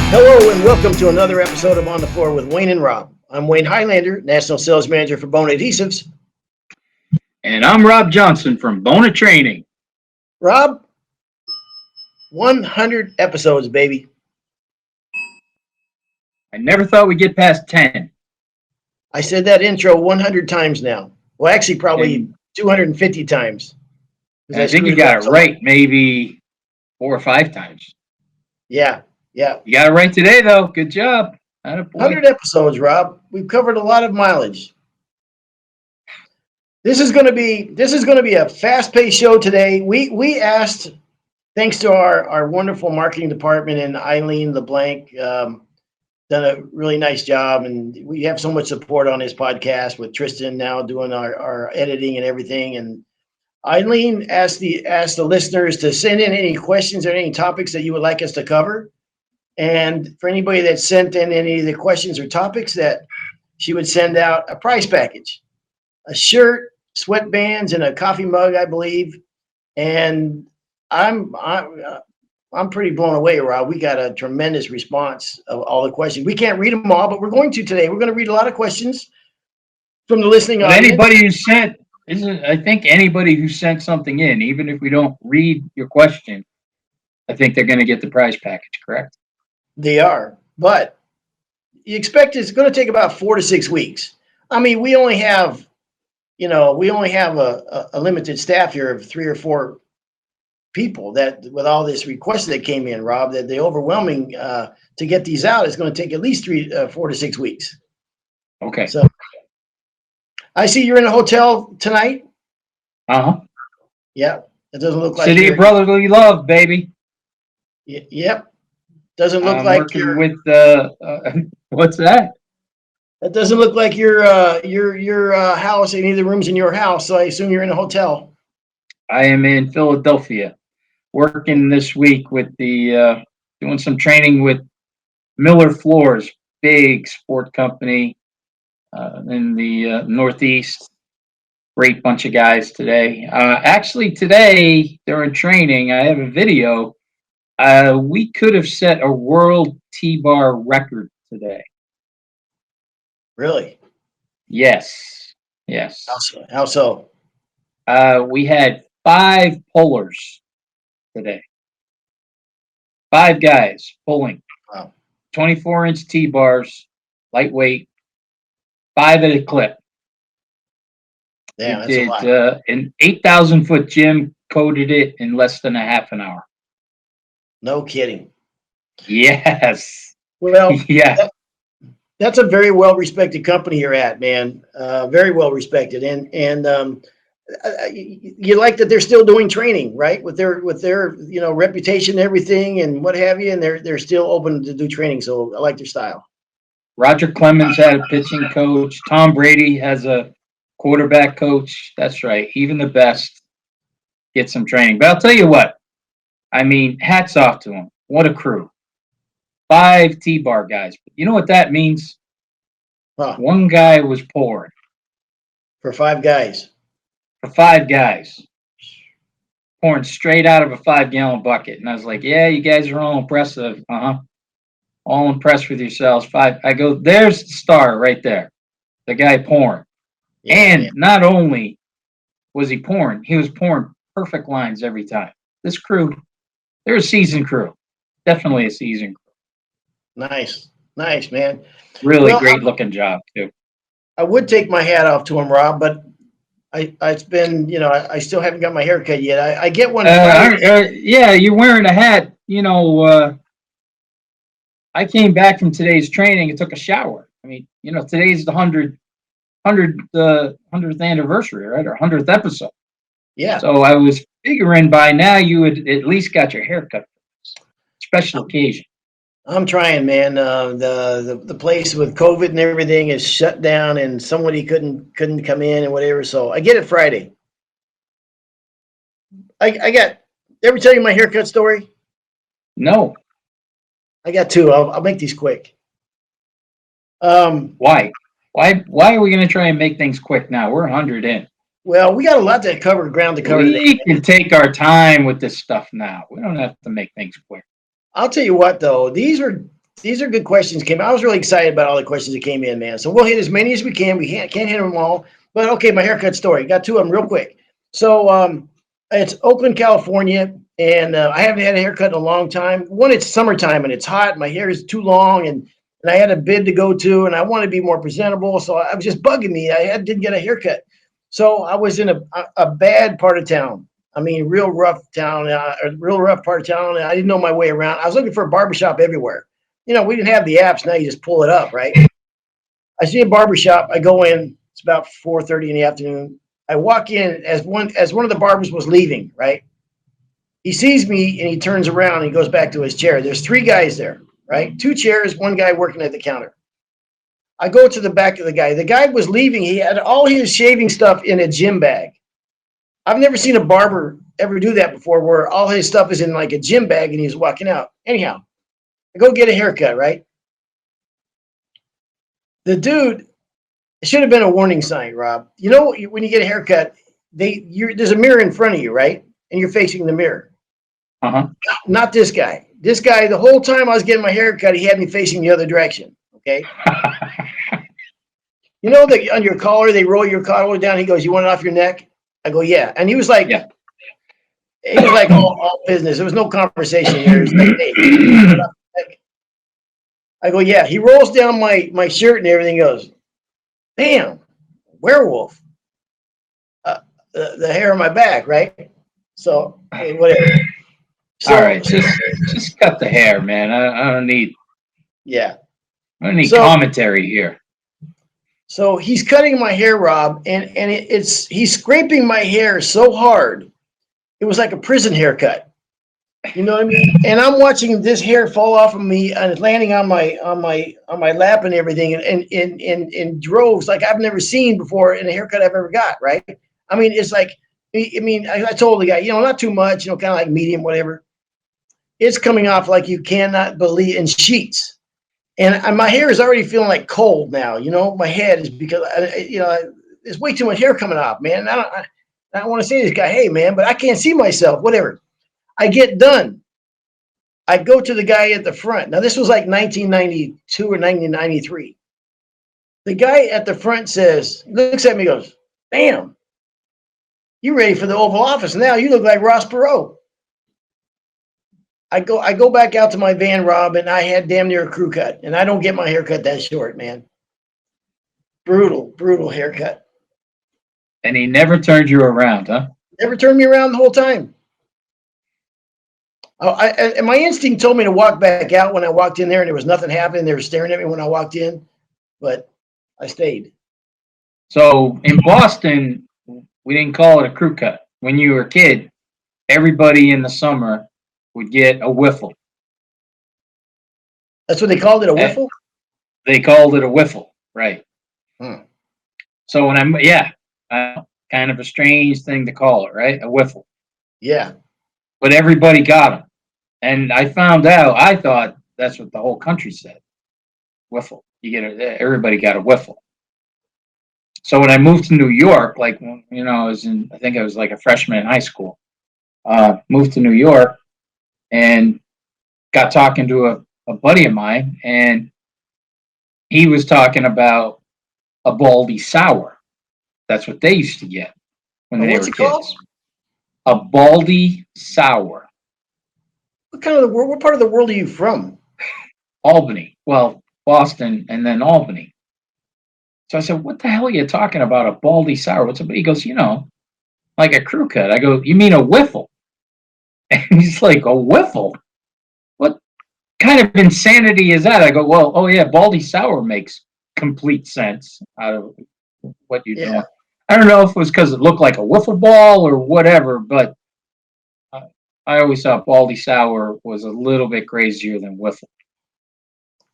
Hello and welcome to another episode of On the Floor with Wayne and Rob. I'm Wayne Highlander, National Sales Manager for Bona Adhesives. And I'm Rob Johnson from Bona Training. Rob, 100 episodes, baby. I never thought we'd get past 10. I said that intro 100 times now. Well, actually, probably And 250 times. I think you got it right maybe 4 or 5 times. Yeah. You got it right today, though. Good job. 100 episodes, Rob. We've covered a lot of mileage. This is going to be a fast-paced show today. We asked, thanks to our wonderful marketing department and Eileen LeBlanc, done a really nice job, and we have so much support on this podcast with Tristan now doing our editing and everything. And Eileen asked the listeners to send in any questions or any topics that you would like us to cover. And for anybody that sent in any of the questions or topics, that she would send out a prize package, a shirt, sweatbands, and a coffee mug, I believe. And I'm pretty blown away, Rob. We got a tremendous response of all the questions. We can't read them all, but we're going to today. We're going to read a lot of questions from the listening audience. Anybody who sent, I think anybody who sent something in, even if we don't read your question, I think they're going to get the prize package, correct? They are, but you expect it's going to take about 4 to 6 weeks. I mean, we only have a limited staff here of 3 or 4 people that with all this request that came in, Rob, that the overwhelming to get these out is going to take at least 4 to 6 weeks. Okay. So I see you're in a hotel tonight. Uh-huh. Yeah. It doesn't look like City of Brotherly Love, baby. Yep. Doesn't look I'm like working you're with what's that? That doesn't look like your house, any of the rooms in your house. So I assume you're in a hotel. I am in Philadelphia, working this week with the doing some training with Miller Floors, big sport company in the Northeast. Great bunch of guys today. Actually, today during training, I have a video. We could have set a world T-bar record today. Really? Yes. How so? We had 5 pullers today. 5 guys pulling. Wow. 24-inch T-bars, lightweight, 5 at a clip. Yeah, We that's did a lot. an 8,000-foot gym, coated it in less than a half an hour. No kidding. Yes. Well, yeah. that's a very well-respected company you're at, man. Very well-respected. And you like that they're still doing training, right? With their reputation and everything and what have you, and they're still open to do training. So I like their style. Roger Clemens had a pitching coach. Tom Brady has a quarterback coach. That's right. Even the best get some training. But I'll tell you what. I mean, hats off to them. What a crew. 5 T-bar guys. You know what that means? Huh. One guy was pouring. For 5 guys. For 5 guys. Pouring straight out of a 5-gallon bucket. And I was like, yeah, you guys are all impressive. All impressed with yourselves. 5. I go, there's the star right there. The guy pouring. Yeah, and not only was he pouring perfect lines every time. This crew, they're a seasoned crew. Definitely a seasoned crew. Nice, man. Really great looking job, too. I would take my hat off to him, Rob, but it's been, I still haven't got my hair cut yet. I get one. Yeah, you're wearing a hat. I came back from today's training and took a shower. I mean, today's the 100th anniversary, right? Or 100th episode. Yeah. So I was figuring by now you had at least got your hair cut for this special occasion. I'm trying, man. The place with COVID and everything is shut down, and somebody couldn't come in and whatever. So I get it Friday. I got. Ever tell you my haircut story? No. I got 2. I'll make these quick. Why? Why are we going to try and make things quick now? We're 100 in. Well, we got a lot to cover, ground to cover. We can take our time with this stuff now. We don't have to make things quick. I'll tell you what, though. These are these are good questions. I was really excited about all the questions that came in, man. So we'll hit as many as we can. We can't hit them all. But okay, my haircut story. Got two of them real quick. So it's Oakland, California, and I haven't had a haircut in a long time. One, it's summertime and it's hot. My hair is too long, and I had a bid to go to, and I want to be more presentable. So I was just bugging me. Didn't get a haircut. So I was in a bad part of town. I mean, real rough town, a real rough part of town. And I didn't know my way around. I was looking for a barbershop everywhere. You know, we didn't have the apps. Now you just pull it up, right? I see a barbershop. I go in. It's about 4:30 in the afternoon. I walk in as one of the barbers was leaving, right? He sees me and he turns around and he goes back to his chair. There's three guys there, right? Two chairs, one guy working at the counter. I go to the back of the guy. The guy was leaving. He had all his shaving stuff in a gym bag. I've never seen a barber ever do that before, where all his stuff is in like a gym bag and he's walking out. Anyhow, I go get a haircut, right? The dude, it should have been a warning sign, Rob. You know, when you get a haircut, there's a mirror in front of you, right? And you're facing the mirror. Uh-huh. Not this guy. This guy, the whole time I was getting my haircut, he had me facing the other direction. Okay. You know that on your collar, they roll your collar down. He goes, "You want it off your neck?" I go, "Yeah." And he was like, Yeah. he was like all business. There was no conversation here. He's like, "Hey." I go, "Yeah." He rolls down my shirt and everything. Goes, "Damn, werewolf." The hair on my back, right? So hey, whatever. So, All right, just cut the hair, man. I don't need yeah. I don't need So commentary here. so he's cutting my hair, Rob, and he's scraping my hair so hard, it was like a prison haircut. You know what I mean? And I'm watching this hair fall off of me and it's landing on my lap and everything, and in droves like I've never seen before in a haircut I've ever got. Right? I mean, it's like, I mean, I told the guy, not too much, kind of like medium, whatever. It's coming off like you cannot believe, in sheets. And my hair is already feeling like cold now. My head is, because there's way too much hair coming off, man. And I don't want to say to this guy, "Hey, man," but I can't see myself. Whatever. I get done. I go to the guy at the front. Now this was like 1992 or 1993. The guy at the front looks at me, goes, "Damn, you ready for the Oval Office now? You look like Ross Perot." I go back out to my van, Rob, and I had damn near a crew cut. And I don't get my haircut that short, man. Brutal haircut. And he never turned you around, huh? Never turned me around the whole time. And my instinct told me to walk back out when I walked in there, and there was nothing happening. They were staring at me when I walked in, but I stayed. So in Boston, we didn't call it a crew cut. When you were a kid, everybody in the summer would get a wiffle. That's what they called it, a And wiffle? they called it a wiffle, right? Hmm. So kind of a strange thing to call it, right? A wiffle. Yeah. But everybody got them. And I thought that's what the whole country said. Wiffle. Everybody got a wiffle. So when I moved to New York, like, I think I was like a freshman in high school, moved to New York and got talking to a buddy of mine, and he was talking about a baldy sour. That's what they used to get when they What's were it called? kids. A baldy sour. What kind of the world? What part of the world are you from? Albany. Well, Boston and then Albany. So I said, "What the hell are you talking about? A baldy sour?" What's up? He goes, like a crew cut. I go, "You mean a wiffle?" And he's like, "A wiffle? What kind of insanity is that?" I go, "Well, oh yeah, baldy sour makes complete sense out of what you're doing." I don't know if it was because it looked like a wiffle ball or whatever, but I always thought baldy sour was a little bit crazier than wiffle.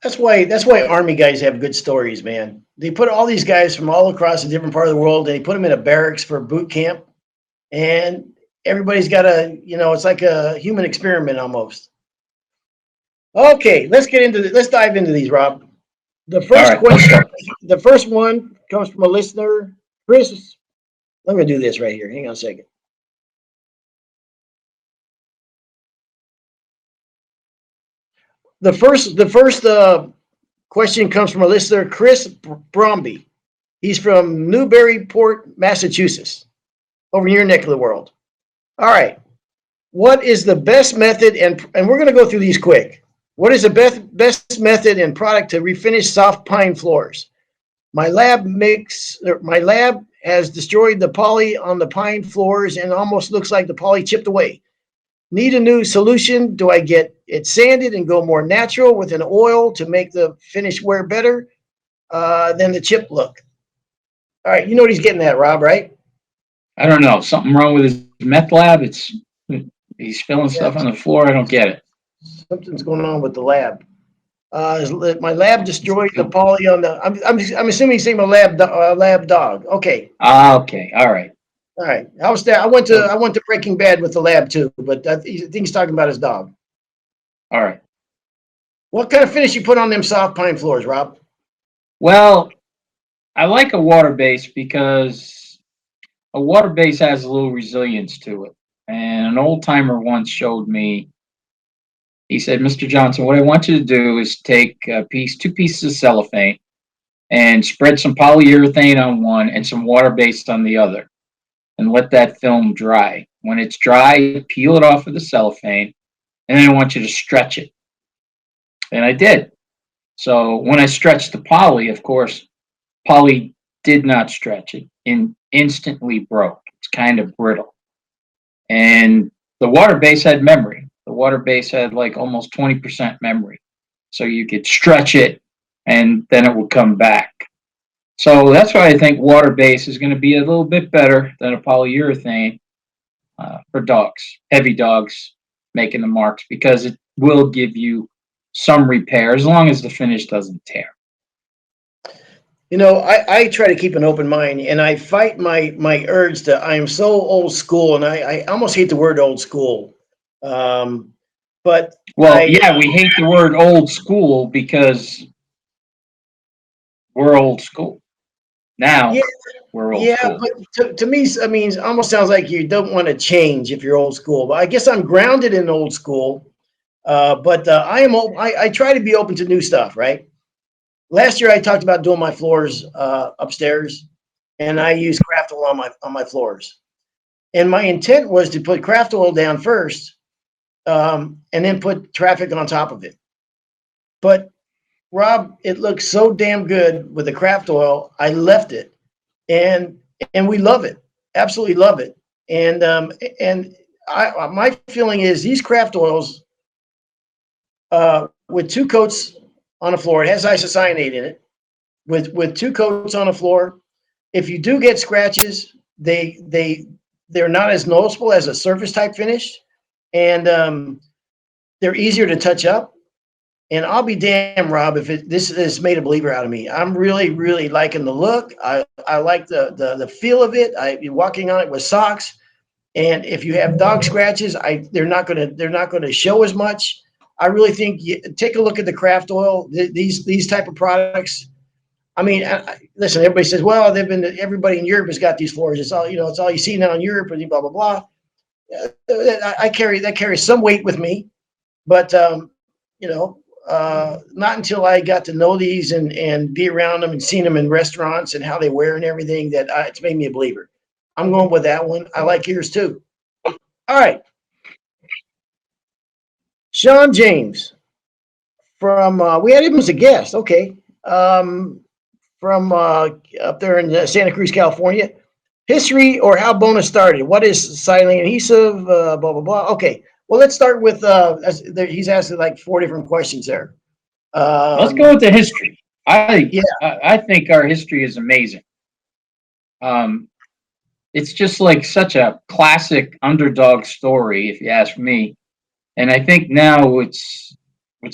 That's why Army guys have good stories, man. They put all these guys from all across a different part of the world. They put them in a barracks for boot camp, and everybody's got it's like a human experiment almost. Okay, let's dive into these, Rob. The first question, the first one comes from a listener, Chris. I'm going to do this right here. Hang on a second. the first question comes from a listener, Chris Bromby. He's from Newburyport, Massachusetts, over in your neck of the world. All right. What is the best method, and we're going to go through these quick. What is the best method and product to refinish soft pine floors? My lab has destroyed the poly on the pine floors and almost looks like the poly chipped away. Need a new solution? Do I get it sanded and go more natural with an oil to make the finish wear better than the chip look? All right, you know what he's getting at, Rob, right? I don't know. Something wrong with his meth lab? He's spilling Yeah, stuff on the floor. I don't get it. something's going on with the lab. My lab destroyed the poly on the. I'm assuming he's saying a lab dog. Okay, Ah, okay. All right. all right. I was there. I went to Breaking Bad with the lab too, but I think he's talking about his dog. All right. What kind of finish you put on them soft pine floors, Rob? Well, I like a water base because a water base has a little resilience to it. And an old timer once showed me, he said, Mr. Johnson, what I want you to do is take two pieces of cellophane and spread some polyurethane on one and some water based on the other and let that film dry. When it's dry, peel it off of the cellophane and then I want you to stretch it. And I did. So when I stretched the poly, of course, poly did not stretch. It instantly broke. It's kind of brittle. And the water base had memory. The water base had like almost 20% memory. So you could stretch it and then it would come back. So that's why I think water base is going to be a little bit better than a polyurethane for dogs, heavy dogs making the marks, because it will give you some repair as long as the finish doesn't tear. You know, I try to keep an open mind, and I fight my urge to. I am so old school, and I almost hate the word old school. Um, but Well, yeah, we hate the word old school because we're old school. Now yeah, we're old yeah, school. but to me, I mean, it almost sounds like you don't want to change if you're old school. But I guess I'm grounded in old school. But I try to be open to new stuff, right? Last year I talked about doing my floors upstairs, and I used craft oil on my floors. And my intent was to put craft oil down first, and then put traffic on top of it. But Rob, it looks so damn good with the craft oil. I left it, and and we love it, absolutely love it. And my feeling is these craft oils with two coats on the floor. It has isocyanate in it. With two coats on the floor, if you do get scratches, they're not as noticeable as a surface type finish, and they're easier to touch up. And I'll be damned, Rob, if this has made a believer out of me. I'm really, really liking the look. I like the feel of it. You're walking on it with socks, and if you have dog scratches, they're not gonna show as much. I really think take a look at the craft oil. These type of products. I mean, listen. Everybody says, "Well, everybody in Europe has got these floors. It's all It's all you see now in Europe, and blah blah blah." I carry that carries some weight with me, but you know, not until I got to know these and be around them and seen them in restaurants and how they wear and everything that it's made me a believer. I'm going with that one. I like yours too. All right, Sean James from we had him as a guest. Okay, from up there in Santa Cruz, California. History or how Bona started. What is silane adhesive? Blah blah blah. Okay. Well, let's start with. He's asked like four different questions there. Let's go with the history. Yeah. I think our history is amazing. Um, it's just like such a classic underdog story, if you ask me. And I think now it's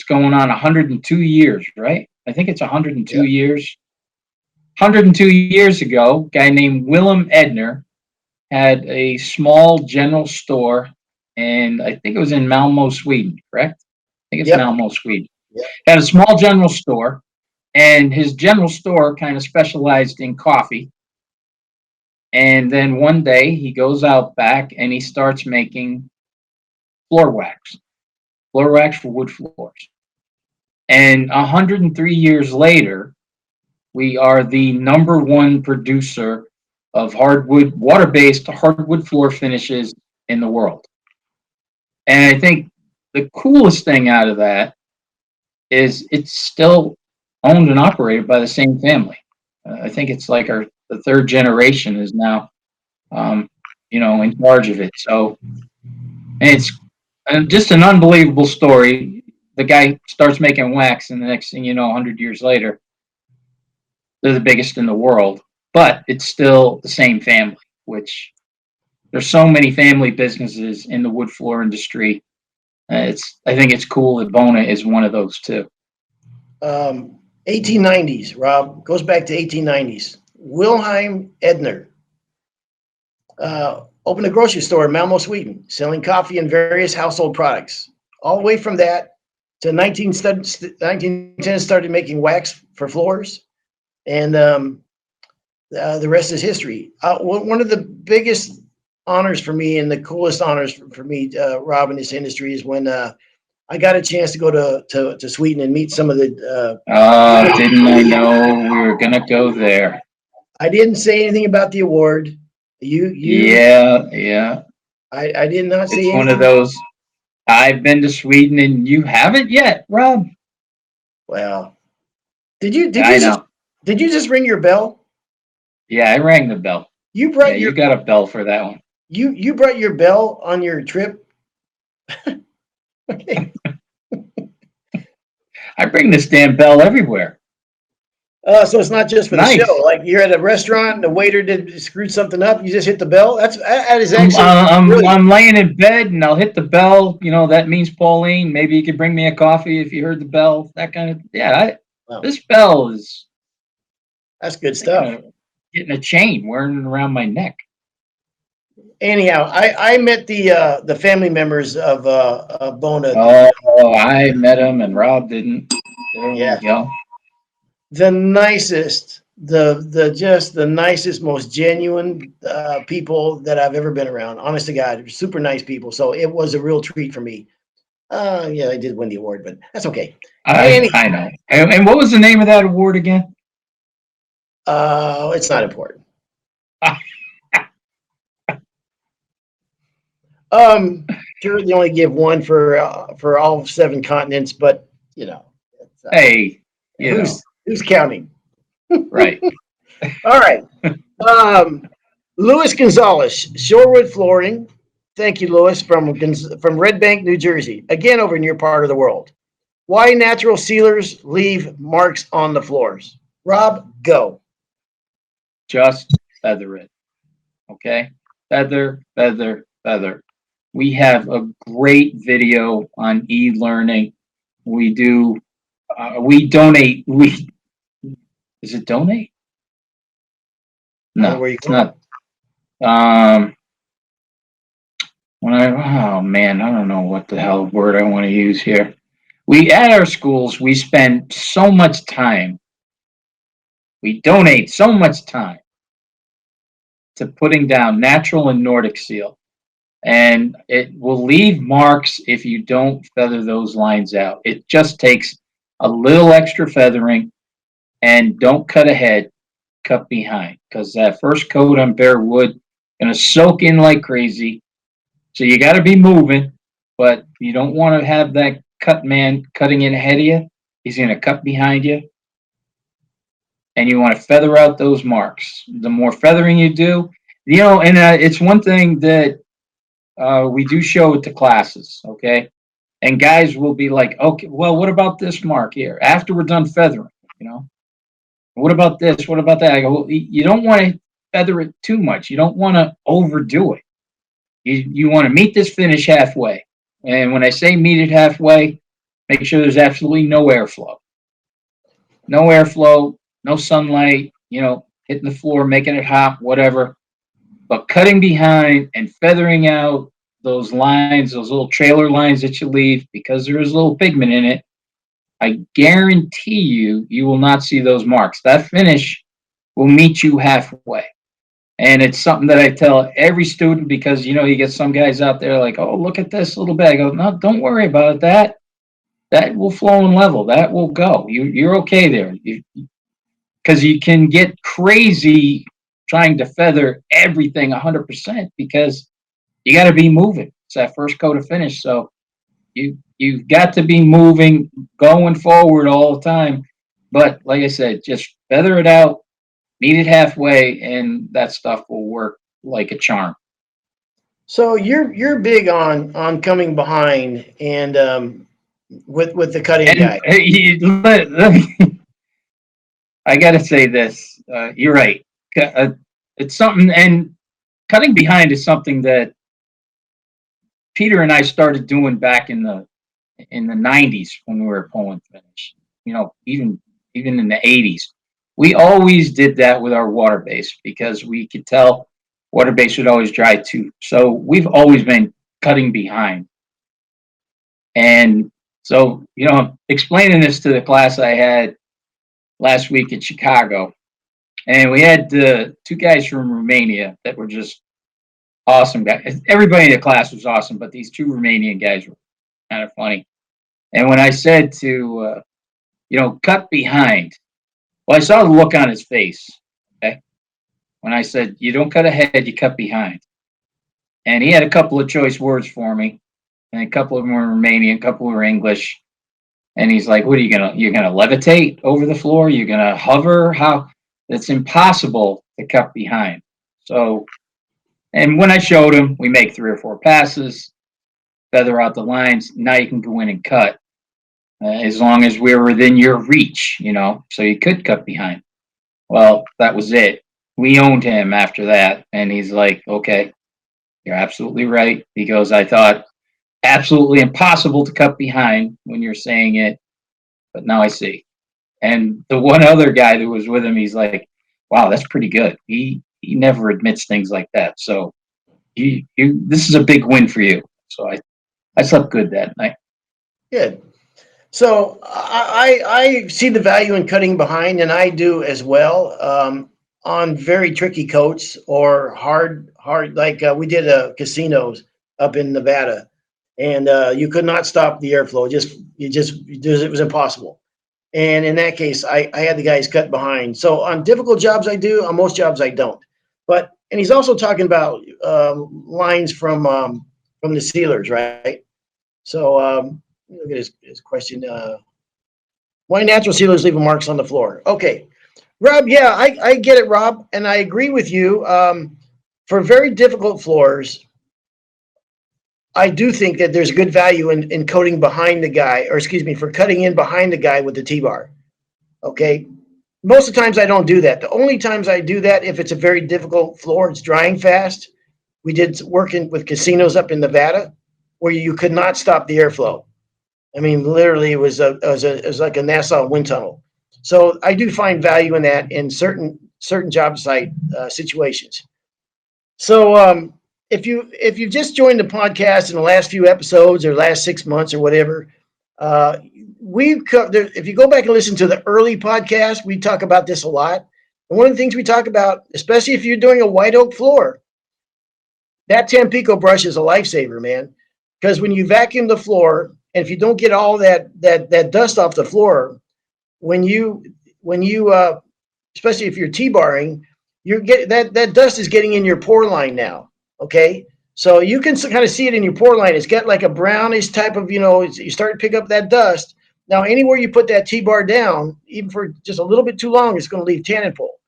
going on 102 years, right? I think it's 102 Yeah. years. 102 years ago, a guy named Willem Edner had a small general store, and I think it was in Malmo, Sweden, correct? I think it's Yep. Malmo, Sweden. Yep. Had a small general store, and his general store kind of specialized in coffee. And then one day he goes out back and he starts making floor wax for wood floors. And 103 years later, we are the #1 producer of hardwood, water-based hardwood floor finishes in the world. And I think the coolest thing out of that is it's still owned and operated by the same family. I think it's like the third generation is now, in charge of it. So and it's just an unbelievable story. The guy starts making wax, and the next thing you know, 100 years later, they're the biggest in the world. But it's still the same family, which there's so many family businesses in the wood floor industry. I think it's cool that Bona is one of those too. 1890s, Rob, goes back to 1890s. Wilhelm Edner opened a grocery store in Malmo, Sweden, selling coffee and various household products. All the way from that to 1910, started making wax for floors, and the rest is history. One of the biggest honors for me and the coolest honors for me, Rob, in this industry is when I got a chance to go to Sweden and meet some of the. Didn't I know we were gonna go there? I didn't say anything about the award. You. Yeah. I did not say It's anything. one of those. I've been to Sweden and you haven't yet, Rob. Well, did you know. Did you just ring your bell? Yeah, I rang the bell. You brought you got a bell for that one. You brought your bell on your trip. Okay. I bring this damn bell everywhere. So it's not just for the show. Like you're at a restaurant and the waiter screwed something up. You just hit the bell. That is actually. I'm laying in bed and I'll hit the bell. That means Pauline. Maybe you could bring me a coffee if you heard the bell. That kind of Wow. This bell is. That's good stuff. Getting a chain, wearing it around my neck. Anyhow, I met the family members of Bona. Oh, I met them and Rob didn't. There we go. The nicest, just the nicest, most genuine people that I've ever been around. Honest to God, super nice people. So it was a real treat for me. I did win the award, but that's okay. I know. And what was the name of that award again? It's not important. Sure, they only give one for all 7 continents, but hey, who's counting? Right. All right. Louis Gonzalez, Shorewood Flooring. Thank you, Louis, from Red Bank, New Jersey. Again, over in your part of the world. Why natural sealers leave marks on the floors? Rob, go. Just feather it. Okay? Feather, feather, feather. We have a great video on e-learning. We donate. Is it donate? No, it's not. Oh man, I don't know what the hell word I want to use here. At our schools, we spend so much time. We donate so much time to putting down natural and Nordic seal. And it will leave marks if you don't feather those lines out. It just takes a little extra feathering, and don't cut ahead, cut behind, because that first coat on bare wood gonna soak in like crazy. So you got to be moving, but you don't want to have that cut man cutting in ahead of you. He's gonna cut behind you, and you want to feather out those marks. The more feathering you do, and it's one thing that we do show it to classes, okay? And guys will be like, okay, well, what about this mark here? After we're done feathering, what about this? What about that? I go, well, you don't want to feather it too much. You don't want to overdo it. You want to meet this finish halfway. And when I say meet it halfway, make sure there's absolutely no airflow. No airflow, no sunlight, hitting the floor, making it hot, whatever. But cutting behind and feathering out those lines, those little trailer lines that you leave, because there is a little pigment in it, I guarantee you will not see those marks. That finish will meet you halfway. And it's something that I tell every student, because, you get some guys out there like, oh, look at this little bit. I go, no, don't worry about that. that will flow and level. That will go. You're okay there. Because you can get crazy trying to feather everything 100% because you got to be moving. It's that first coat of finish. So you've got to be moving, going forward all the time. But like I said, just feather it out, meet it halfway, and that stuff will work like a charm. So you're big on coming behind and with the cutting And guy. I got to say this. You're right. It's something, and cutting behind is something that Peter and I started doing back in the 90s when we were pulling finish. Even in the 80s. We always did that with our water base because we could tell water base would always dry too. So we've always been cutting behind. And so, explaining this to the class I had last week in Chicago, and we had two guys from Romania that were just awesome guys. Everybody in the class was awesome, but these two Romanian guys were kind of funny. And when I said to, cut behind, well, I saw the look on his face. Okay. When I said, you don't cut ahead, you cut behind. And he had a couple of choice words for me. And a couple of them were Romanian, a couple were English. And he's like, what are you're gonna levitate over the floor? You're gonna hover? How? It's impossible to cut behind. So, and when I showed him, we make 3 or 4 passes, feather out the lines. Now you can go in and cut. As long as we're within your reach, so you could cut behind. Well, that was it. We owned him after that. And he's like, okay, you're absolutely right. He goes, I thought absolutely impossible to cut behind when you're saying it, but now I see. And the one other guy that was with him, he's like, wow, that's pretty good. He never admits things like that. So this is a big win for you. So I slept good that night. Good. So I see the value in cutting behind, and I do as well on very tricky coats or hard like we did casinos up in Nevada, and you could not stop the airflow. It was impossible. And in that case, I had the guys cut behind. So on difficult jobs I do, on most jobs I don't. And he's also talking about lines from the sealers, right? So look at his question. Why natural sealers leave marks on the floor? Okay, Rob. Yeah, I get it, Rob, and I agree with you. For very difficult floors, I do think that there's good value in coating behind the guy, or excuse me, for cutting in behind the guy with the T-bar. Okay, most of the times I don't do that. The only times I do that if it's a very difficult floor, it's drying fast. We did working with casinos up in Nevada where you could not stop the airflow. I mean, literally, it was like a Nassau wind tunnel. So I do find value in that in certain job site situations. So if you've just joined the podcast in the last few episodes or last 6 months or whatever, if you go back and listen to the early podcast, we talk about this a lot. And one of the things we talk about, especially if you're doing a white oak floor, that Tampico brush is a lifesaver, man. Because when you vacuum the floor, and if you don't get all that dust off the floor, when you especially if you're T-barring, you're that dust is getting in your pore line now. Okay, so you can kind of see it in your pore line. It's got like a brownish type of, you start to pick up that dust. Now, anywhere you put that T-bar down, even for just a little bit too long, it's going to leave tannin pull.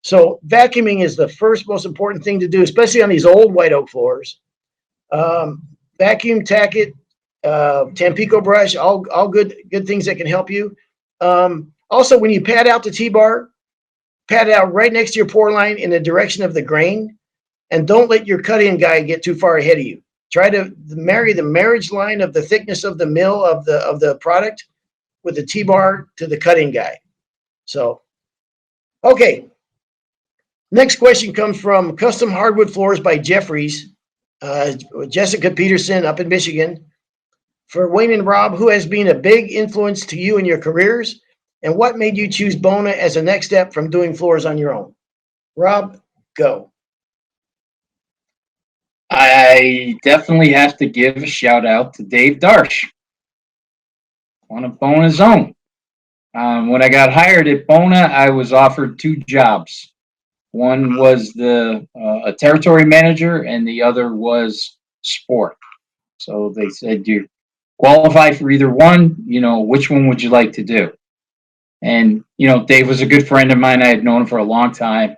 So vacuuming is the first most important thing to do, especially on these old white oak floors. Vacuum, tack it, Tampico brush, all good things that can help you. Also, when you pad out the T-bar, pad it out right next to your pore line in the direction of the grain, and don't let your cut-in guy get too far ahead of you. Try to marry the marriage line of the thickness of the mill of the product with the T-bar to the cut-in guy. So, okay. Next question comes from Custom Hardwood Floors by Jeffries, Jessica Peterson up in Michigan. For Wayne and Rob, who has been a big influence to you in your careers, and what made you choose Bona as a next step from doing floors on your own? Rob, go. I definitely have to give a shout out to Dave Darsh. one of Bona's own. When I got hired at Bona, I was offered two jobs. One was a territory manager, and the other was sport. So they said, "You qualify for either one. Which one would you like to do?" And Dave was a good friend of mine. I had known him for a long time,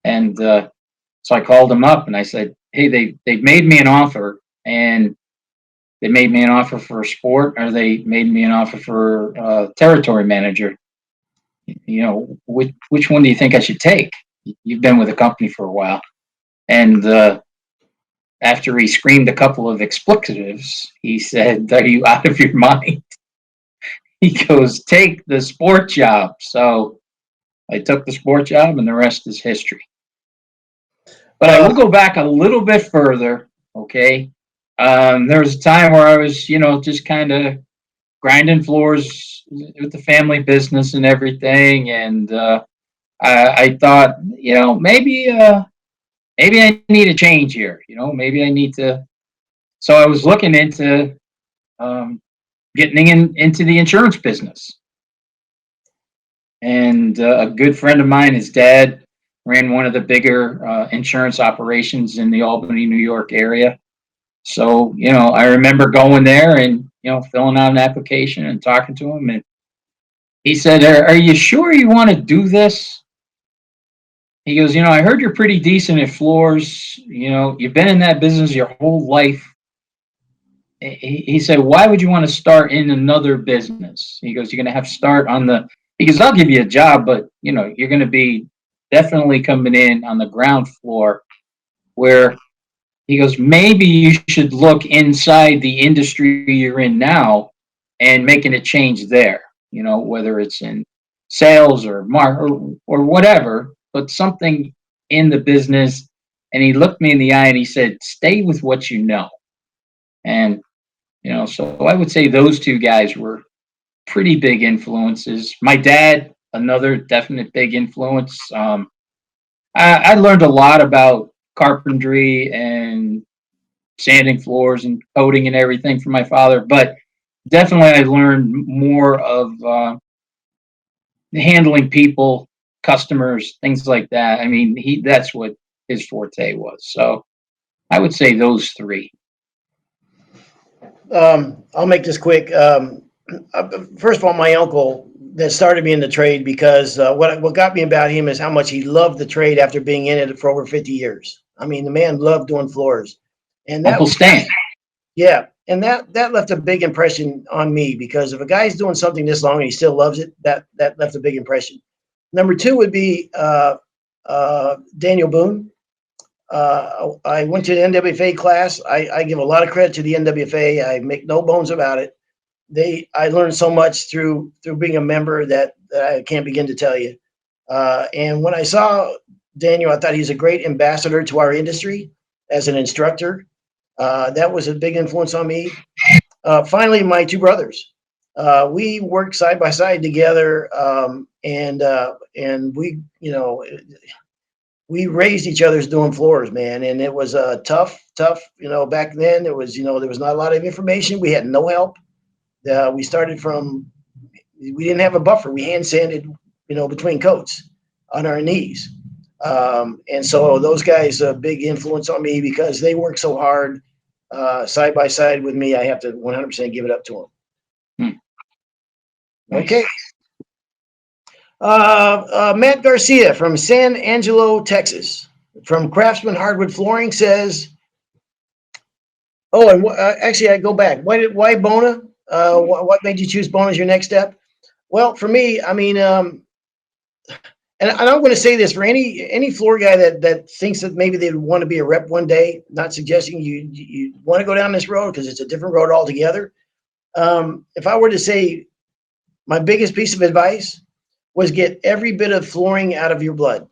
and so I called him up and I said, "Hey, they've made me an offer, and they made me an offer for a sport, or they made me an offer for territory manager. Which one do you think I should take? You've been with the company for a while." And after he screamed a couple of expletives, he said, "Are you out of your mind?" He goes, "Take the sport job." So I took the sport job, and the rest is history. But I will go back a little bit further. Okay. There was a time where I was, just kind of grinding floors with the family business and everything. And I thought, maybe I need a change here. Maybe I need to. So I was looking into getting into the insurance business. And a good friend of mine, his dad, ran one of the bigger insurance operations in the Albany, New York area. So, I remember going there and, filling out an application and talking to him. And he said, are you sure you want to do this? He goes, I heard you're pretty decent at floors. You've been in that business your whole life. He said, why would you want to start in another business? He goes, you're going to have to start he goes, I'll give you a job, but, you're going to be definitely coming in on the ground floor where he goes, maybe you should look inside the industry you're in now and making a change there, whether it's in sales or or whatever, but something in the business. And he looked me in the eye and he said, stay with what you know. And, so I would say those two guys were pretty big influences. My dad, another definite big influence. I learned a lot about carpentry and sanding floors and coating and everything from my father, but definitely I learned more of handling people, customers, things like that. I mean, that's what his forte was. So I would say those three. I'll make this quick. First of all, my uncle that started me in the trade, because what got me about him is how much he loved the trade after being in it for over 50 years. I mean, the man loved doing floors. And Uncle Stan. Yeah. And that left a big impression on me, because if a guy's doing something this long and he still loves it, that left a big impression. Number two would be Daniel Boone. I went to the NWFA class. I give a lot of credit to the NWFA. I make no bones about it. I learned so much through being a member that I can't begin to tell you. And when I saw Daniel, I thought he's a great ambassador to our industry as an instructor. That was a big influence on me. Finally, my two brothers. We worked side by side together, and we raised each other's doing floors, man. And it was tough. Back then it was, there was not a lot of information. We had no help. We started we didn't have a buffer. We hand sanded, between coats on our knees. And so those guys, a big influence on me, because they work so hard side by side with me. I have to 100% give it up to them. Nice. Okay. Matt Garcia from San Angelo, Texas, from Craftsman Hardwood Flooring says, and actually I go back. Why Bona? What made you choose Bona as your next step? Well, for me, I mean, and I'm going to say this for any floor guy that thinks that maybe they want to be a rep one day, not suggesting you want to go down this road, because it's a different road altogether. If I were to say my biggest piece of advice was get every bit of flooring out of your blood,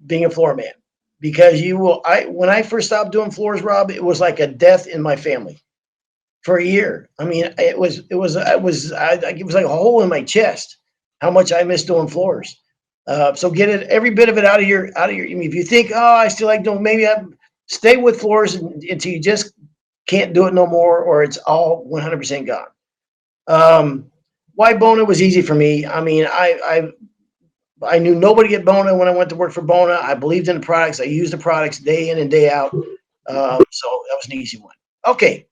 being a floor man, because when I first stopped doing floors, Rob, it was like a death in my family. For a year. I mean, it was like a hole in my chest, how much I miss doing floors. So get every bit of it out of your, I mean, if you think, I still like doing, maybe stay with floors until you just can't do it no more, or it's all 100% gone. Why Bona was easy for me. I mean, I knew nobody at Bona when I went to work for Bona. I believed in the products. I used the products day in and day out. So that was an easy one. Okay.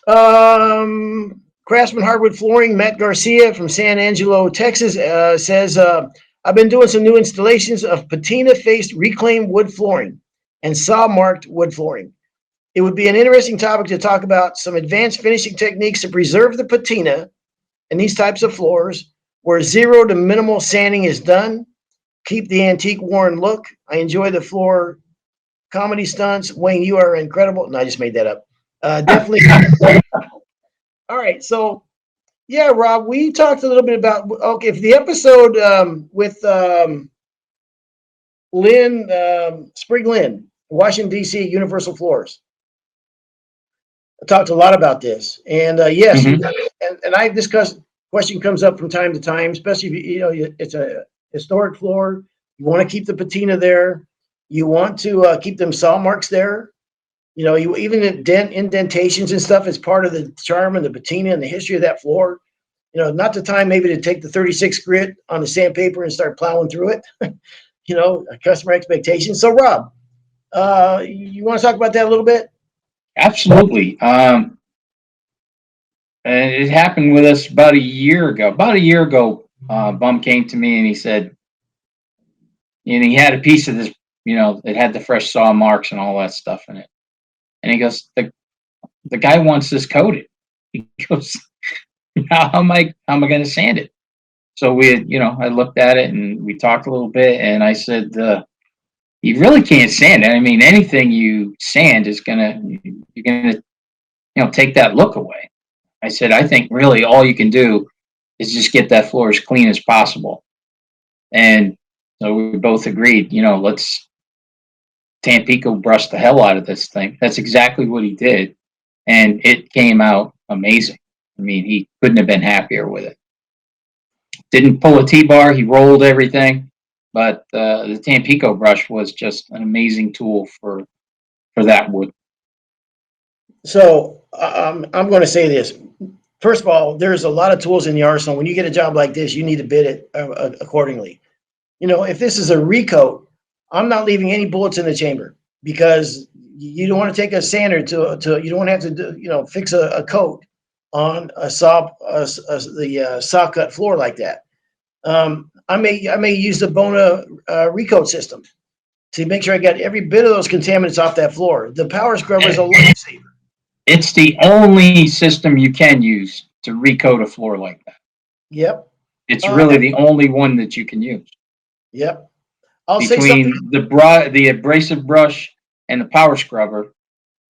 Craftsman Hardwood Flooring, Matt Garcia from San Angelo, Texas, says, I've been doing some new installations of patina-faced reclaimed wood flooring and saw-marked wood flooring. It would be an interesting topic to talk about some advanced finishing techniques to preserve the patina in these types of floors where zero to minimal sanding is done. Keep the antique worn look. I enjoy the floor comedy stunts. Wayne, you are incredible. No, I just made that up. Definitely. All right. So, yeah, Rob, we talked a little bit about, okay, for the episode with Lynn, Sprig Lynn, Washington, D.C., Universal Floors. I talked a lot about this. And yes, and I discussed, question comes up from time to time, especially if you know it's a historic floor. You want to keep the patina there. You want to keep them saw marks there. You know, you even indentations and stuff is part of the charm and the patina and the history of that floor. You know, not the time maybe to take the 36 grit on the sandpaper and start plowing through it. You know, customer expectations. So, Rob, you want to talk about that a little bit? Absolutely. And it happened with us about a year ago. About a year ago, Bum came to me and he said, and he had a piece of this, you know, it had the fresh saw marks and all that stuff in it. And he goes, the guy wants this coated. He goes, how am I going to sand it? So I looked at it and we talked a little bit, and I said, you really can't sand it. I mean, anything you sand is you're gonna, take that look away. I said, I think really all you can do is just get that floor as clean as possible. And so we both agreed, let's Tampico brush the hell out of this thing. That's exactly what he did. And it came out amazing. I mean, he couldn't have been happier with it. Didn't pull a T-bar, he rolled everything. But the Tampico brush was just an amazing tool for that wood. So I'm going to say this. First of all, there's a lot of tools in the arsenal. When you get a job like this, you need to bid it accordingly. You know, if this is a recoat, I'm not leaving any bullets in the chamber because you don't want to take a sander to you don't want to have to fix a coat on the saw cut floor like that. I may use the Bona recoat system to make sure I got every bit of those contaminants off that floor. The power scrubber is a lifesaver. It's the only system you can use to recoat a floor like that. Yep. It's really the only one that you can use. Yep. Between the abrasive brush and the power scrubber,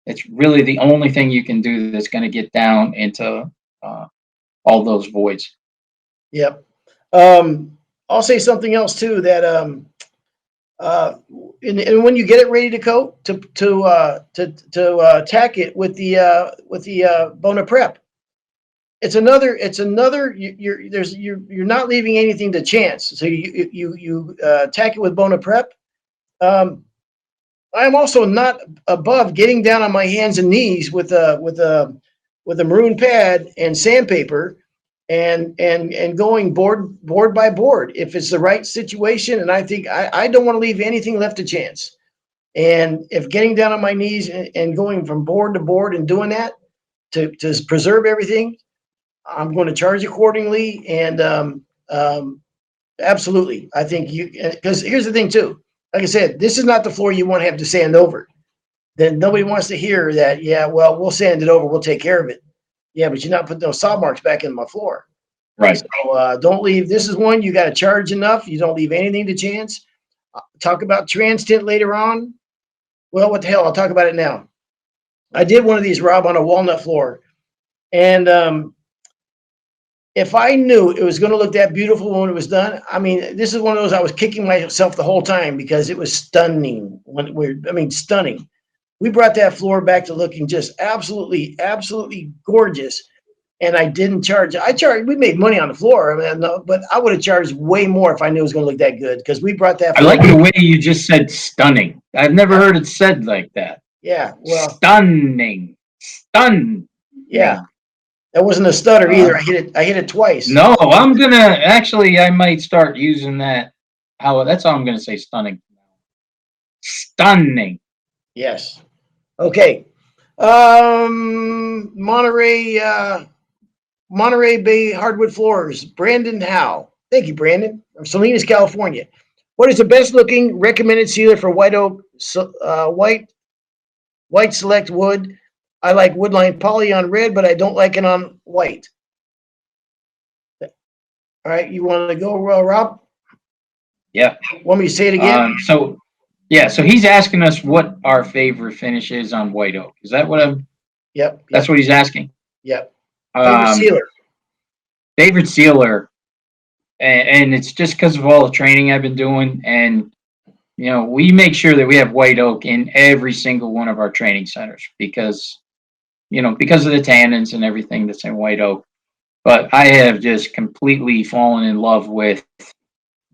it's really the only thing you can do that's going to get down into all those voids. Yep. I'll say something else too that and when you get it ready to coat, to tack it with the Bona Prep, it's another you're not leaving anything to chance. So you tack it with Bona Prep. I'm also not above getting down on my hands and knees with a maroon pad and sandpaper and going board by board if it's the right situation. And I think I don't want to leave anything left to chance. And if getting down on my knees and going from board to board and doing that to preserve everything, I'm going to charge accordingly. And absolutely, I think because here's the thing too. Like I said, this is not the floor you want to have to sand over. Then nobody wants to hear that. Yeah, well, we'll sand it over. We'll take care of it. Yeah, but you're not putting those saw marks back in my floor. Right. So don't leave. This is one you got to charge enough. You don't leave anything to chance. Talk about trans tint later on. Well, what the hell? I'll talk about it now. I did one of these, Rob, on a walnut floor. And if I knew it was going to look that beautiful when it was done, I mean, this is one of those I was kicking myself the whole time because it was stunning. Stunning. We brought that floor back to looking just absolutely, absolutely gorgeous. And I didn't charge. We made money on the floor, but I would have charged way more if I knew it was going to look that good because we brought that floor. I like the way you just said stunning. I've never heard it said like that. Yeah. Well, stunning. Yeah. That wasn't a stutter either. I hit it twice. No, I'm gonna actually. I might start using that. That's how I'm gonna say stunning. Stunning. Yes. Okay. Monterey Bay Hardwood Floors. Brandon Howe. Thank you, Brandon, from Salinas, California. What is the best looking recommended sealer for white oak, white select wood? I like woodline poly on red, but I don't like it on white. All right, you want to go, Rob? Yeah. Want me to say it again? So he's asking us what our favorite finish is on white oak. Is that what I'm? Yep. That's what he's asking. Yep. Favorite sealer. Favorite sealer, and it's just because of all the training I've been doing, and we make sure that we have white oak in every single one of our training centers because because of the tannins and everything that's in white oak. But I have just completely fallen in love with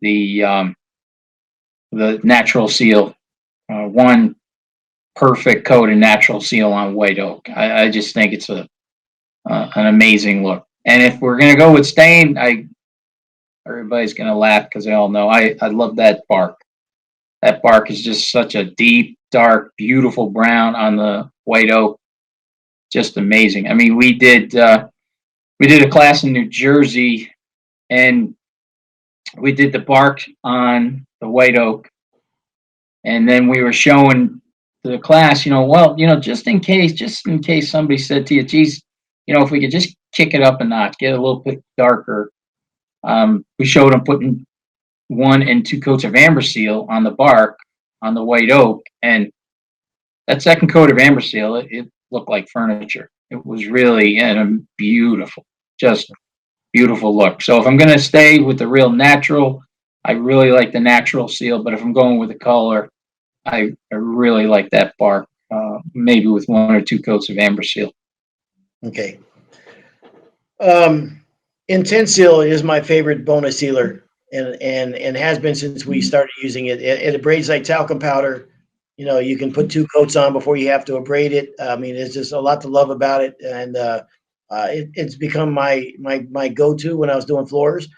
the natural seal. One perfect coat of natural seal on white oak. I just think it's an amazing look. And if we're gonna go with stain, everybody's gonna laugh because they all know I love that bark. That bark is just such a deep, dark, beautiful brown on the white oak. Just amazing. I mean, we did a class in New Jersey, and we did the bark on the white oak, and then we were showing the class, just in case somebody said to you, geez, if we could just kick it up a notch, get a little bit darker. We showed them putting 1 and 2 coats of amber seal on the bark on the white oak, and that second coat of amber seal, it looked like furniture. It was really a beautiful, just beautiful look. So if I'm going to stay with the real natural, I really like the natural seal. But if I'm going with the color, I really like that bark, maybe with 1 or 2 coats of amber seal. Okay. Intense Seal is my favorite Bona sealer, and has been since we started using it. It abrades like talcum powder. You can put 2 coats on before you have to abrade it. I mean, it's just a lot to love about it, and it's become my go-to when I was doing floors.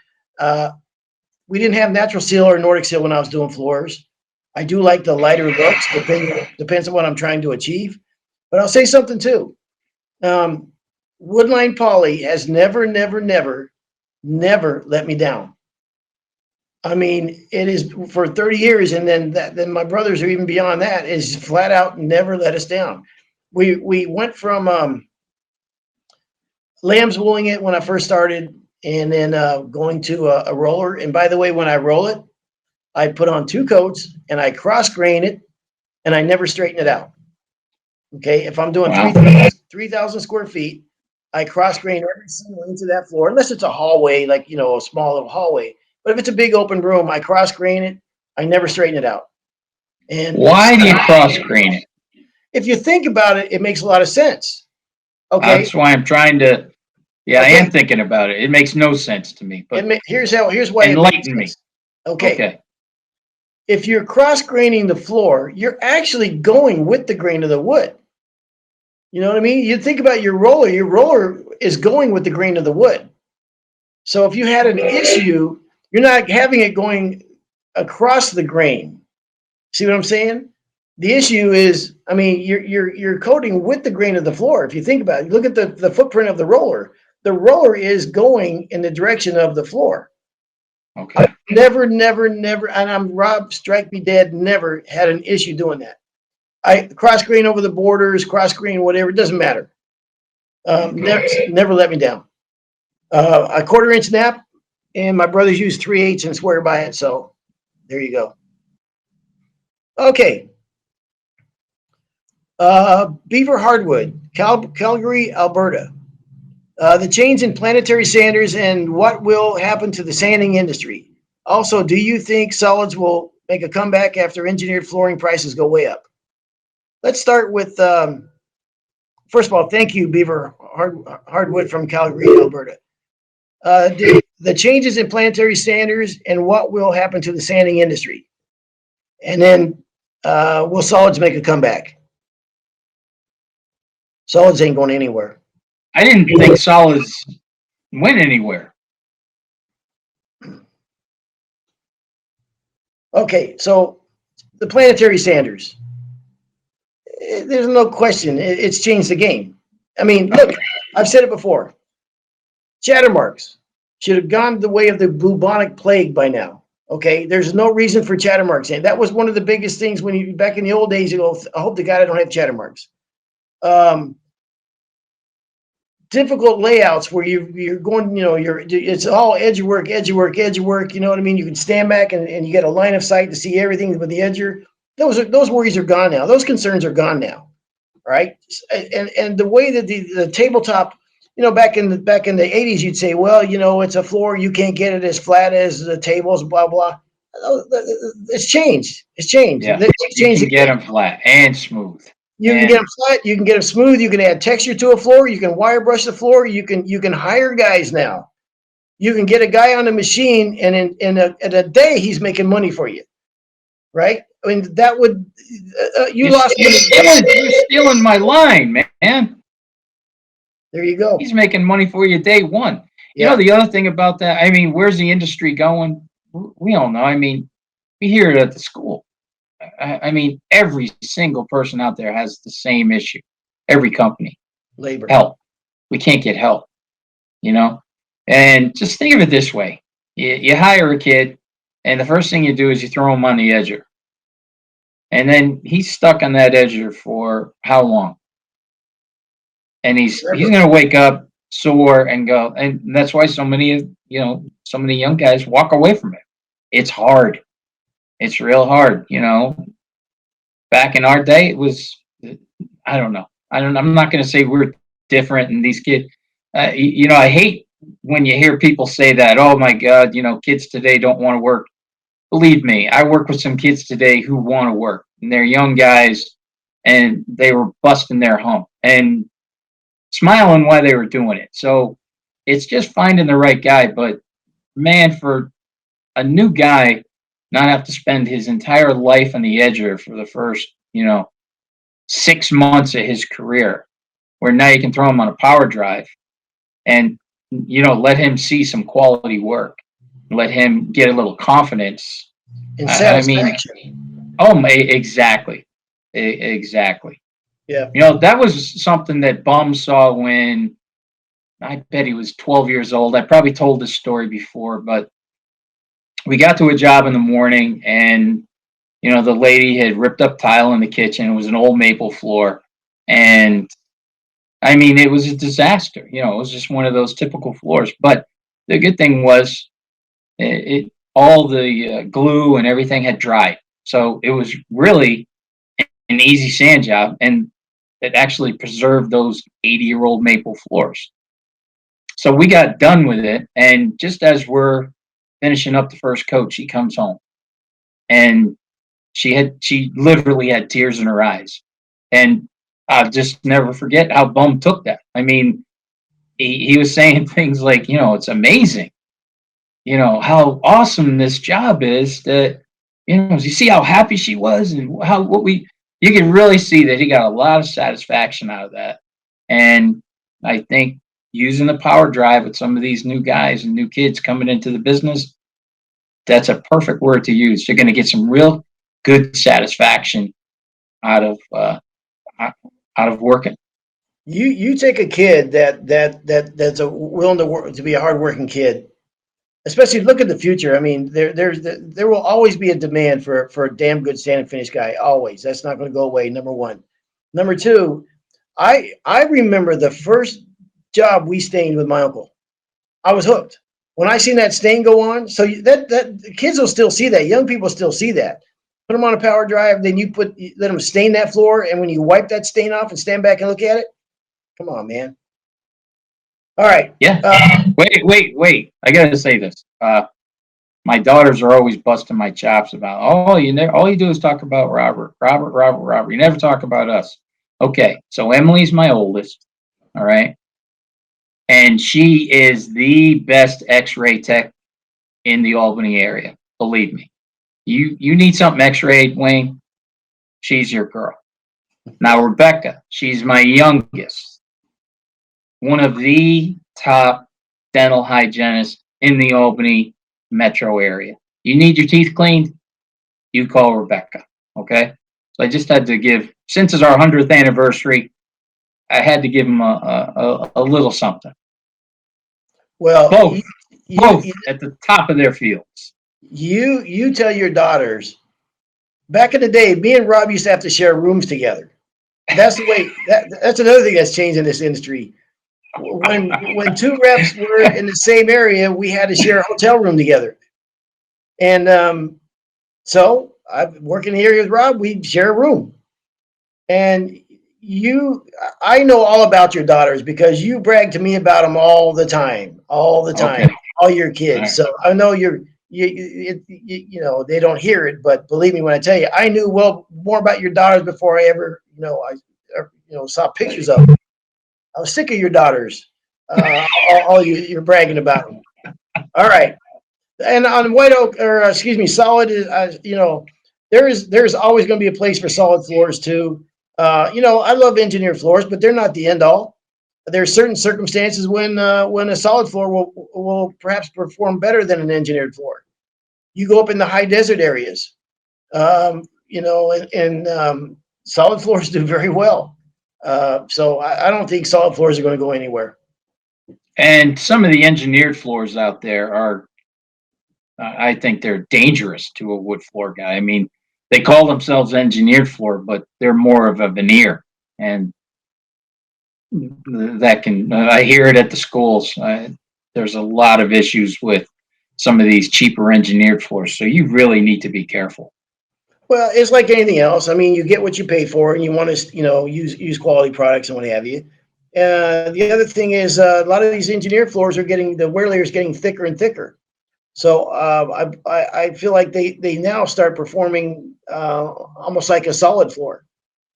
We didn't have natural seal or Nordic seal when I was doing floors. I do like the lighter looks, depends on what I'm trying to achieve. But I'll say something too. Woodline poly has never let me down. I mean, it is for 30 years, and then my brothers are even beyond that, is flat out never let us down. We went from lamb's wooling it when I first started, and then going to a roller. And by the way, when I roll it, I put on 2 coats and I cross grain it, and I never straighten it out. Okay, if I'm doing 3,000 square feet, I cross grain every single inch of that floor, unless it's a hallway, like a small little hallway. But if it's a big open room, I cross grain it. I never straighten it out. And why do you cross grain it? If you think about it, it makes a lot of sense. Okay, that's why I'm trying to. Yeah, okay. I am thinking about it. It makes no sense to me. But here's why. Enlighten me. Okay. If you're cross graining the floor, you're actually going with the grain of the wood. You know what I mean? You think about your roller is going with the grain of the wood. So if you had an issue, you're not having it going across the grain. See what I'm saying? The issue is, I mean, you're coating with the grain of the floor. If you think about it, look at the footprint of the roller. The roller is going in the direction of the floor. Okay. I've never, and I'm Rob, strike me dead, never had an issue doing that. I cross grain over the borders, cross grain, whatever, it doesn't matter. Never let me down. A 1/4 inch nap, and my brothers use 3/8 and swear by it. So there you go. Okay. Beaver Hardwood, Calgary, Alberta. The change in planetary sanders and what will happen to the sanding industry. Also, do you think solids will make a comeback after engineered flooring prices go way up? Let's start with, first of all, thank you, Beaver Hardwood from Calgary, Alberta. The changes in planetary sanders and what will happen to the sanding industry. And then will solids make a comeback? Solids ain't going anywhere. I didn't think solids went anywhere. Okay, so the planetary sanders. There's no question. It's changed the game. I mean, look, I've said it before. Chatter marks should have gone the way of the bubonic plague by now. Okay, there's no reason for chatter marks. And that was one of the biggest things when you back in the old days. You go, I hope to God I don't have chatter marks. Difficult layouts where you're going, it's all edge work. You know what I mean? You can stand back and you get a line of sight to see everything with the edger. Those worries are gone now. Those concerns are gone now, right? And the way that the tabletop, back in the 80s, you'd say, well, it's a floor, you can't get it as flat as the tables, blah blah. It's changed. It's changed. Yeah, It's you changed can get them flat and smooth. You can get them flat. You can get them smooth. You can add texture to a floor. You can wire brush the floor. You can hire guys now. You can get a guy on a machine, and in a day he's making money for you, right? I mean, that would you lost. You're stealing my line, man. There you go. He's making money for you day one. Yeah. You know, the other thing about that, I mean, where's the industry going? We don't know. I mean, we hear it at the school. I mean, every single person out there has the same issue. Every company. Labor. Help. We can't get help, And just think of it this way. You hire a kid, and the first thing you do is you throw him on the edger. And then he's stuck on that edger for how long? And he's going to wake up sore and go. And that's why so many young guys walk away from it. It's hard. It's real hard, Back in our day, it was, I don't know. I'm not going to say we're different and these kids, I hate when you hear people say that, oh my God, kids today don't want to work. Believe me, I work with some kids today who want to work, and they're young guys and they were busting their hump and smiling while they were doing it. So it's just finding the right guy. But man, for a new guy, not have to spend his entire life on the edger for the first, 6 months of his career, where now you can throw him on a power drive and, let him see some quality work, let him get a little confidence. And satisfaction. Exactly. Exactly. Yeah. That was something that Bum saw when I bet he was 12 years old. I probably told this story before, but we got to a job in the morning and, the lady had ripped up tile in the kitchen. It was an old maple floor. And I mean, it was a disaster. It was just one of those typical floors. But the good thing was all the glue and everything had dried. So it was really an easy sand job. And it actually preserved those 80-year-old maple floors. So we got done with it. And just as we're finishing up the first coat, she comes home. And she literally had tears in her eyes. And I'll just never forget how Bum took that. I mean, he was saying things like, it's amazing, how awesome this job is that, you see how happy she was and you can really see that he got a lot of satisfaction out of that. And I think using the power drive with some of these new guys and new kids coming into the business, that's a perfect word to use. You're going to get some real good satisfaction out of working. You take a kid that's willing to work, to be a hardworking kid, especially look at the future. I mean, there will always be a demand for a damn good stand and finish guy. Always. That's not going to go away. Number one. Number two, I remember the first job we stained with my uncle. I was hooked when I seen that stain go on. So that kids will still see that. Young people still see that. Put them on a power drive, then let them stain that floor, and when you wipe that stain off and stand back and look at it, come on, man. All right. Yeah. Wait. I got to say this. My daughters are always busting my chops about, all you do is talk about Robert. You never talk about us. Okay. So Emily's my oldest. All right. And she is the best X-ray tech in the Albany area. Believe me. You need something X-rayed, Wayne, she's your girl. Now, Rebecca, she's my youngest. one of the top dental hygienists in the Albany metro area. You need your teeth cleaned, you call Rebecca. Okay. So I just had to give, since it's our 100th anniversary, I had to give them a little something. Well, Both, you, both at the top of their fields. you tell your daughters. Back in the day, me and Rob used to have to share rooms together. That's the way. That's another thing that's changed in this industry. When two reps were in the same area, we had to share a hotel room together. And so I'm working here with Rob. We share a room. And I know all about your daughters because you brag to me about them all the time, Okay. all your All kids. right. So I know you know, they don't hear it, but believe me when I tell you, I knew more about your daughters before I ever, saw pictures of them. I was sick of your daughters. All you're bragging about them. All right. And on white oak, or excuse me, solid is, there's always going to be a place for solid floors too. I love engineered floors, but they're not the end all. There's certain circumstances when a solid floor will perhaps perform better than an engineered floor. You go up in the high desert areas, and solid floors do very well. So I don't think solid floors are going to go anywhere. And some of the engineered floors out there are, I think they're dangerous to a wood floor guy. I mean, they call themselves engineered floor, but they're more of a veneer. And that can, I hear it at the schools. There's a lot of issues with some of these cheaper engineered floors. So you really need to be careful. Well, it's like anything else. I mean, you get what you pay for, and you want to, use quality products and what have you. The other thing is a lot of these engineered floors are getting the wear layer is getting thicker and thicker. So I feel like they now start performing almost like a solid floor.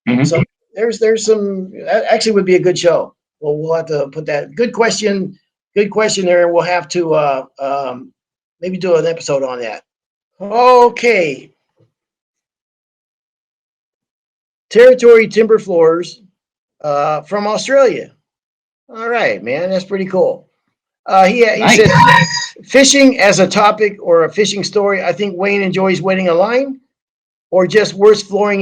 Mhm. So there's some actually would be a good show. Well, we'll have to put that. Good question there. We'll have to maybe do an episode on that. Okay, Territory Timber Floors from Australia. All right, man, that's pretty cool. He Nice. said fishing as a topic or a fishing story. I think Wayne enjoys wetting a line, or just worst flooring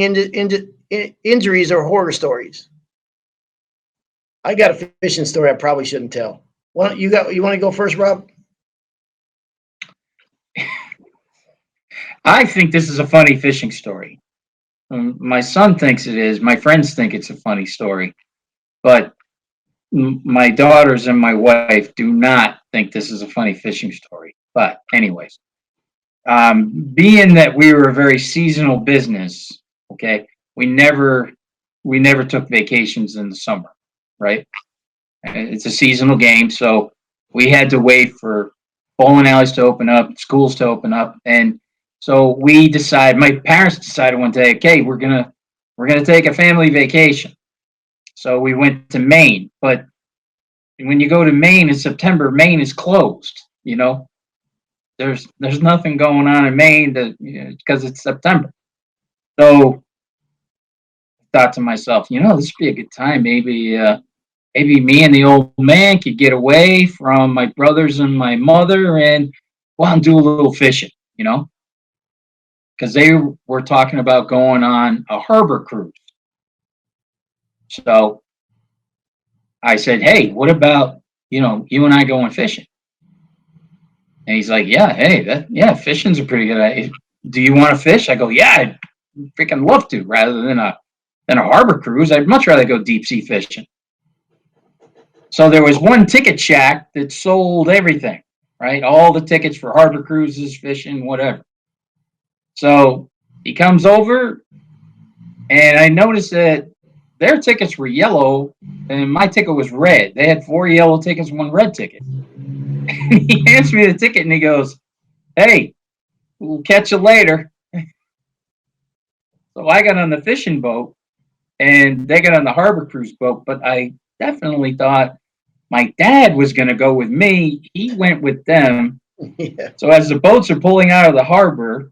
injuries or horror stories. I got a fishing story I probably shouldn't tell. Why don't you want to go first, Rob? I think this is a funny fishing story. My son thinks it is. My friends think it's a funny story. But my daughters and my wife do not think this is a funny fishing story. But, anyways, being that we were a very seasonal business, okay, we never took vacations in the summer, right? It's a seasonal game, so we had to wait for bowling alleys to open up, schools to open up, and so my parents decided one day, okay, we're gonna take a family vacation. So we went to Maine, but when you go to Maine in September, Maine is closed. There's nothing going on in Maine because it's September. So I thought to myself, this would be a good time. Maybe me and the old man could get away from my brothers and my mother and go out and do a little fishing, because they were talking about going on a harbor cruise. So I said, hey, what about, you and I going fishing? And he's like, yeah, hey, fishing's a pretty good idea. Do you want to fish? I go, yeah, I'd freaking love to, rather than a harbor cruise. I'd much rather go deep sea fishing. So there was one ticket shack that sold everything, right? All the tickets for harbor cruises, fishing, whatever. So he comes over, and I noticed that their tickets were yellow, and my ticket was red. They had 4 yellow tickets, 1 red ticket. He hands me the ticket, and he goes, hey, we'll catch you later. So I got on the fishing boat, and they got on the harbor cruise boat, but I definitely thought my dad was going to go with me. He went with them. Yeah. So as the boats are pulling out of the harbor,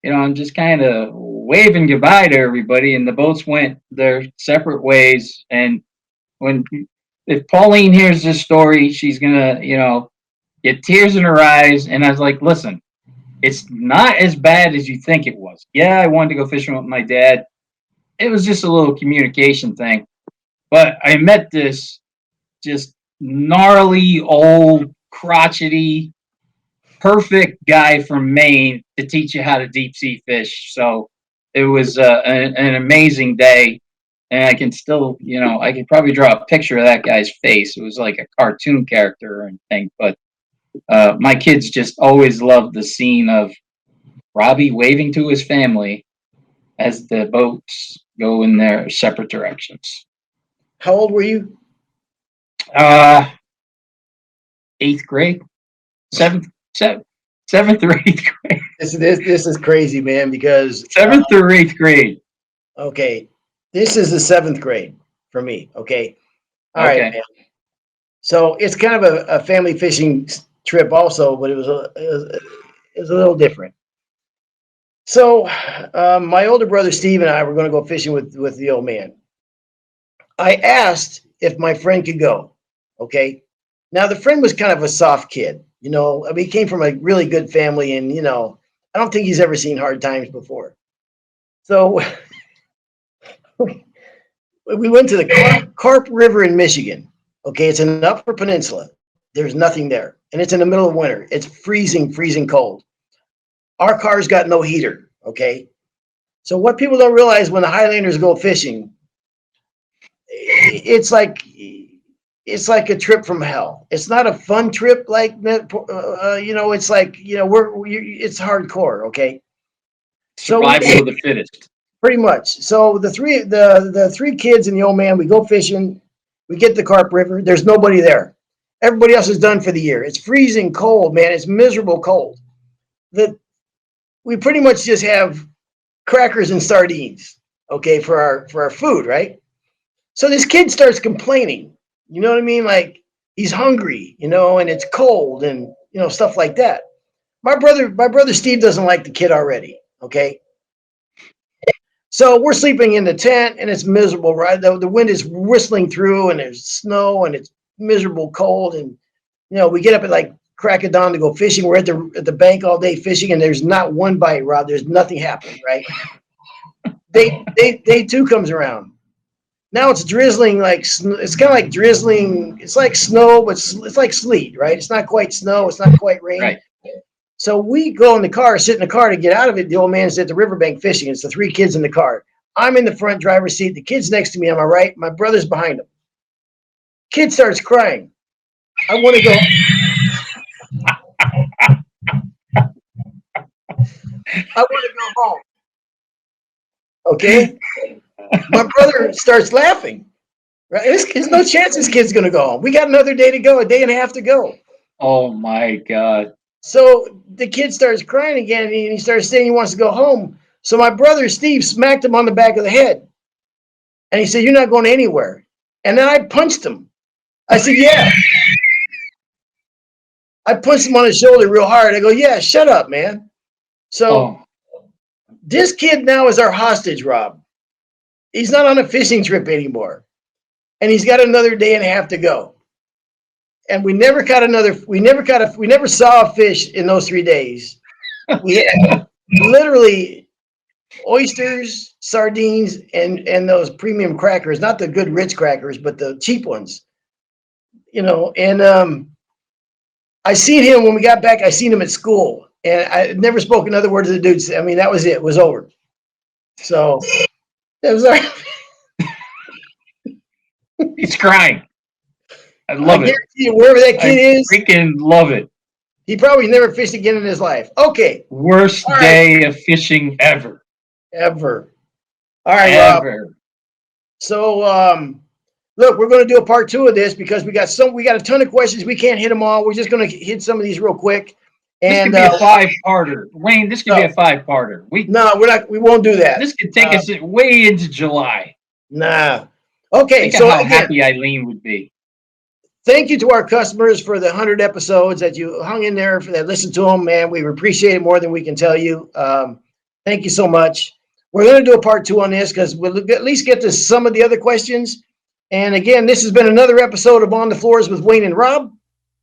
I'm just kind of waving goodbye to everybody, and the boats went their separate ways. And when if Pauline hears this story, she's gonna, get tears in her eyes. And I was like, listen, it's not as bad as you think it was. Yeah, I wanted to go fishing with my dad. It was just a little communication thing. But I met this just gnarly, old, crotchety, perfect guy from Maine to teach you how to deep sea fish. So it was an amazing day. And I can still, I could probably draw a picture of that guy's face. It was like a cartoon character and thing. But my kids just always loved the scene of Robbie waving to his family as the boats go in their separate directions. How old were you? Eighth grade, seventh or eighth grade. This is crazy, man, because Seventh or eighth grade. okay, this is the seventh grade for me. Okay. All right, Okay. man. So it's kind of a family fishing trip also, but it was a little different. So my older brother Steve and I were going to go fishing with the old man. I asked if my friend could go. Okay. Now the friend was kind of a soft kid, I mean, he came from a really good family, and I don't think he's ever seen hard times before. So we went to the Carp River in Michigan. Okay, it's an upper peninsula. There's nothing there, and it's in the middle of winter. It's freezing, freezing cold. Our car's got no heater. Okay, so what people don't realize when the Highlanders go fishing, it's like a trip from hell. It's not a fun trip like it's like it's hardcore. Okay, so Survival of the fittest. pretty much. So the three kids and the old man, we go fishing. We get to the Carp River. There's nobody there. Everybody else is done for the year. It's freezing cold, man. It's miserable cold. We pretty much just have crackers and sardines, okay, for our food, right? So this kid starts complaining. You know what I mean? Like he's hungry, and it's cold, and stuff like that. My brother Steve doesn't like the kid already. Okay. So we're sleeping in the tent, and it's miserable, right? The wind is whistling through, and there's snow, and it's miserable cold. And we get up at like crack of dawn to go fishing. We're at the bank all day fishing, and there's not one bite, Rob. There's nothing happening, right? Day two comes around. Now it's drizzling, like it's kind of like drizzling. It's like snow, but it's like sleet, right? It's not quite snow. It's not quite rain. Right. So we go in the car, sit in the car to get out of it. The old man's at the riverbank fishing. It's the three kids in the car. I'm in the front driver's seat. The kid's next to me on my right. My brother's behind him. Kid starts crying. I want to go. I want to go home. Okay. My brother starts laughing. Right? There's no chance this kid's going to go home. We got another day to go, a day and a half to go. Oh my God. So the kid starts crying again, and he starts saying he wants to go home. So my brother Steve smacked him on the back of the head. And he said, "You're not going anywhere." And then I punched him. I said, "Yeah." I punched him on his shoulder real hard. I go, "Yeah, shut up, man." So this kid now is our hostage, Rob. He's not on a fishing trip anymore. And he's got another day and a half to go. And we never saw a fish in those 3 days. We had literally oysters, sardines, and those premium crackers, not the good Ritz crackers, but the cheap ones. And I seen him when we got back. I seen him at school, and I never spoke another word to the dudes. I mean, that was it. It was over. So it was all right. He's crying. I love it. Guarantee you, wherever that kid is, freaking love it. he probably never fished again in his life. Okay. Worst day of fishing ever. Ever. All right, ever. Rob. So, look, we're going to do a part 2 of this because we got a ton of questions. We can't hit them all. We're just going to hit some of these real quick. And this could be a 5-parter. Wayne, this could be a 5-parter. We won't do that. This could take us way into July. Nah. Okay. Think of how happy Eileen would be. Thank you to our customers for the 100 episodes that you hung in there, that listened to them, man. We appreciate it more than we can tell you. Thank you so much. We're going to do a part 2 on this because we'll at least get to some of the other questions. And again, this has been another episode of On the Floors with Wayne and Rob.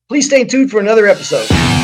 Please stay tuned for another episode.